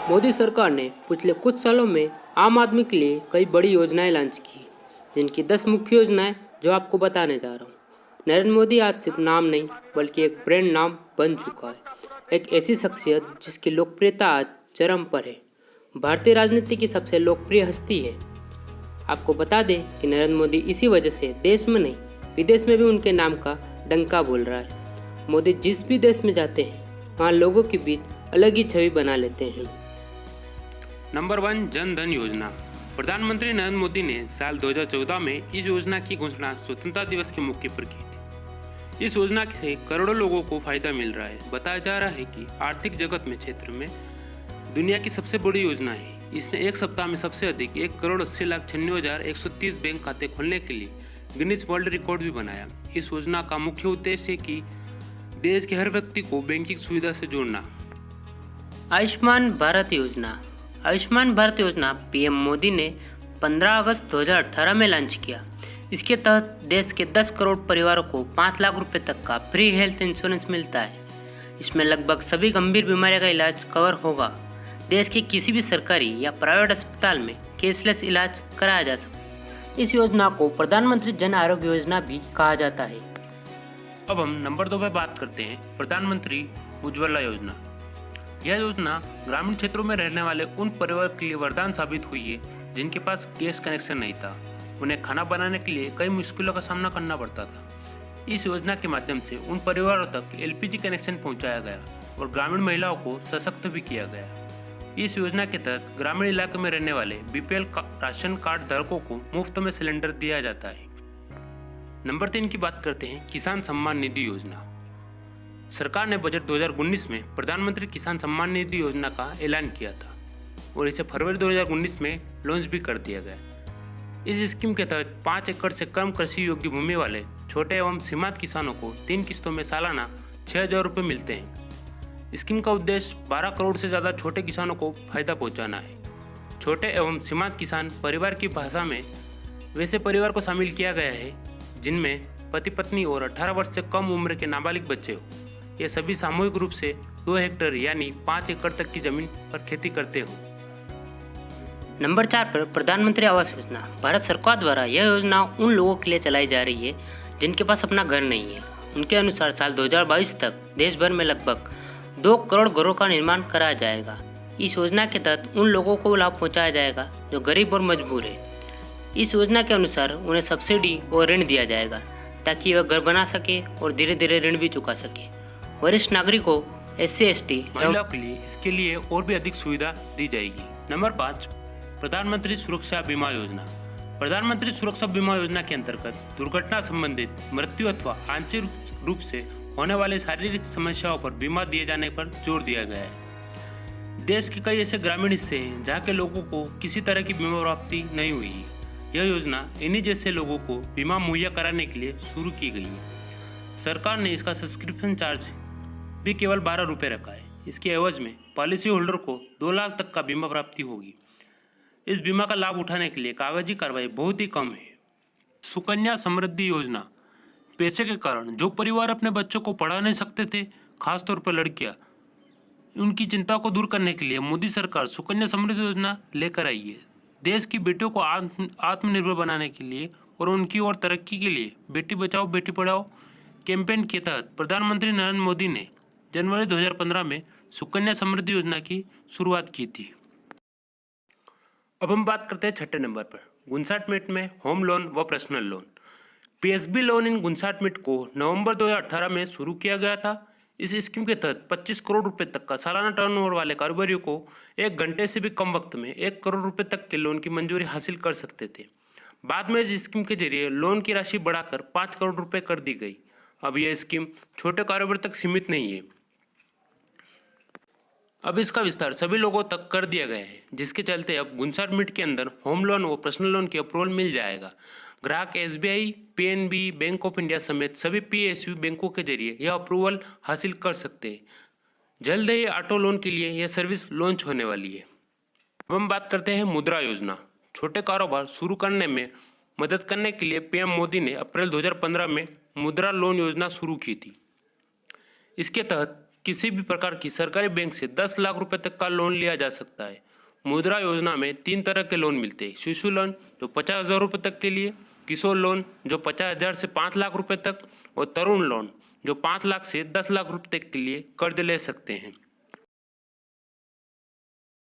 मोदी सरकार ने पिछले कुछ सालों में आम आदमी के लिए कई बड़ी योजनाएं लॉन्च की, जिनकी 10 मुख्य योजनाएं जो आपको बताने जा रहा हूँ। नरेंद्र मोदी आज सिर्फ नाम नहीं बल्कि एक ब्रांड नाम बन चुका है, एक ऐसी शख्सियत जिसकी लोकप्रियता आज चरम पर है। भारतीय राजनीति की सबसे लोकप्रिय हस्ती है। आपको बता दें कि नरेंद्र मोदी इसी वजह से देश में नहीं विदेश में भी उनके नाम का डंका बोल रहा है। मोदी जिस भी देश में जाते हैं वहाँ लोगों के बीच अलग ही छवि बना लेते हैं। नंबर 1, जन धन योजना। प्रधानमंत्री नरेंद्र मोदी ने साल 2014 में इस योजना की घोषणा स्वतंत्रता दिवस के मौके पर की थी। इस योजना से करोड़ों लोगों को फायदा मिल रहा है। बताया जा रहा है कि आर्थिक जगत में क्षेत्र में दुनिया की सबसे बड़ी योजना है। इसने एक सप्ताह में सबसे अधिक 1,80,96,130 बैंक खाते खोलने के लिए गिनीज वर्ल्ड रिकॉर्ड भी बनाया। इस योजना का मुख्य उद्देश्य है कि देश के हर व्यक्ति को बैंकिंग सुविधा से जोड़ना। आयुष्मान भारत योजना। आयुष्मान भारत योजना पीएम मोदी ने 15 अगस्त 2018 में लॉन्च किया। इसके तहत देश के 10 करोड़ परिवारों को 5 लाख रुपए तक का फ्री हेल्थ इंश्योरेंस मिलता है। इसमें लगभग सभी गंभीर बीमारियों का इलाज कवर होगा। देश के किसी भी सरकारी या प्राइवेट अस्पताल में कैशलेस इलाज कराया जा सकता है। इस योजना को प्रधानमंत्री जन आरोग्य योजना भी कहा जाता है। अब हम नंबर 2 पर बात करते हैं, प्रधानमंत्री उज्ज्वला योजना। यह योजना ग्रामीण क्षेत्रों में रहने वाले उन परिवार के लिए वरदान साबित हुई है जिनके पास गैस कनेक्शन नहीं था। उन्हें खाना बनाने के लिए कई मुश्किलों का सामना करना पड़ता था। इस योजना के माध्यम से उन परिवारों तक एलपीजी कनेक्शन पहुंचाया गया और ग्रामीण महिलाओं को सशक्त भी किया गया। इस योजना के तहत ग्रामीण इलाके में रहने वाले बीपीएल राशन कार्ड धारकों को मुफ्त में सिलेंडर दिया जाता है। नंबर 3 की बात करते हैं, किसान सम्मान निधि योजना। सरकार ने बजट 2019 में प्रधानमंत्री किसान सम्मान निधि योजना का ऐलान किया था और इसे फरवरी 2019 में लॉन्च भी कर दिया गया। इस स्कीम के तहत 5 एकड़ से कम कृषि योग्य भूमि वाले छोटे एवं सीमांत किसानों को 3 किस्तों में सालाना 6,000 रुपये मिलते हैं। स्कीम का उद्देश्य 12 करोड़ से ज़्यादा छोटे किसानों को फायदा पहुंचाना है। छोटे एवं सीमांत किसान परिवार की भाषा में वैसे परिवार को शामिल किया गया है जिनमें पति पत्नी और 18 वर्ष से कम उम्र के नाबालिग बच्चे हो। ये सभी सामूहिक रूप से 2 हेक्टेयर यानी 5 एकड़ तक की जमीन पर खेती करते हो। नंबर 4 पर प्रधानमंत्री आवास योजना। भारत सरकार द्वारा यह योजना उन लोगों के लिए चलाई जा रही है जिनके पास अपना घर नहीं है। उनके अनुसार साल 2022 तक देश भर में लगभग 2 करोड़ घरों का निर्माण कराया जाएगा। इस योजना के तहत उन लोगों को लाभ पहुंचाया जाएगा जो गरीब और मजबूर है। इस योजना के अनुसार उन्हें सब्सिडी और ऋण दिया जाएगा ताकि वह घर बना सके और धीरे धीरे ऋण भी चुका सके। वरिष्ठ नागरिकों, SC ST महिलाओं के लिए इसके लिए और भी अधिक सुविधा दी जाएगी। नंबर 5, प्रधानमंत्री सुरक्षा बीमा योजना। प्रधानमंत्री सुरक्षा बीमा योजना के अंतर्गत दुर्घटना संबंधित मृत्यु अथवा आंशिक रूप से होने वाले शारीरिक समस्याओं पर बीमा दिए जाने पर जोर दिया गया है। देश के कई ऐसे ग्रामीण हिस्से हैं जहाँ के लोगों को किसी तरह की बीमा प्राप्ति नहीं हुई है। यह योजना इन्हीं जैसे लोगों को बीमा मुहैया कराने के लिए शुरू की गई है। सरकार ने इसका सब्सक्रिप्शन चार्ज भी केवल 12 रुपये रखा है। इसके एवज में पॉलिसी होल्डर को 2 लाख तक का बीमा प्राप्ति होगी। इस बीमा का लाभ उठाने के लिए कागजी कार्रवाई बहुत ही कम है। सुकन्या समृद्धि योजना। पैसे के कारण जो परिवार अपने बच्चों को पढ़ा नहीं सकते थे, खासतौर पर लड़कियां, उनकी चिंता को दूर करने के लिए मोदी सरकार सुकन्या समृद्धि योजना लेकर आई है। देश की बेटियों को आत्मनिर्भर बनाने के लिए और उनकी और तरक्की के लिए बेटी बचाओ बेटी पढ़ाओ कैंपेन के तहत प्रधानमंत्री नरेंद्र मोदी ने जनवरी 2015 में सुकन्या समृद्धि योजना की शुरुआत की थी। अब हम बात करते हैं 6ठे नंबर पर, 59 मिनट में होम लोन व personal loan. PSB loan in 59 minute को नवंबर 2018 में शुरू किया गया था। इस स्कीम के तहत 25 करोड़ रुपए तक का सालाना टर्नओवर वाले कारोबारियों को 1 घंटे से भी कम वक्त में 1 करोड़ रुपए तक के लोन की मंजूरी हासिल कर सकते थे। बाद में इस स्कीम के जरिए लोन की राशि बढ़ाकर 5 करोड़ रुपए कर दी गई। अब यह स्कीम छोटे कारोबार तक सीमित नहीं है, अब इसका विस्तार सभी लोगों तक कर दिया गया है, जिसके चलते अब 59 मिनट के अंदर होम लोन व पर्सनल लोन की अप्रूवल मिल जाएगा। ग्राहक SBI, PNB, bank of India समेत सभी PSU बैंकों के जरिए यह अप्रूवल हासिल कर सकते हैं। जल्द ही ऑटो लोन के लिए यह सर्विस लॉन्च होने वाली है। अब हम बात करते हैं मुद्रा योजना। छोटे कारोबार शुरू करने में मदद करने के लिए PM मोदी ने अप्रैल 2015 में मुद्रा लोन योजना शुरू की थी। इसके तहत किसी भी प्रकार की सरकारी बैंक से 10 लाख रुपए तक का लोन लिया जा सकता है। मुद्रा योजना में 3 तरह के लोन मिलते हैं। शिशु लोन जो 50,000 रुपये तक के लिए, किशोर लोन जो 50,000 से 5 लाख रुपए तक और तरुण लोन जो 5 लाख से 10 लाख रुपए तक के लिए कर्ज ले सकते हैं।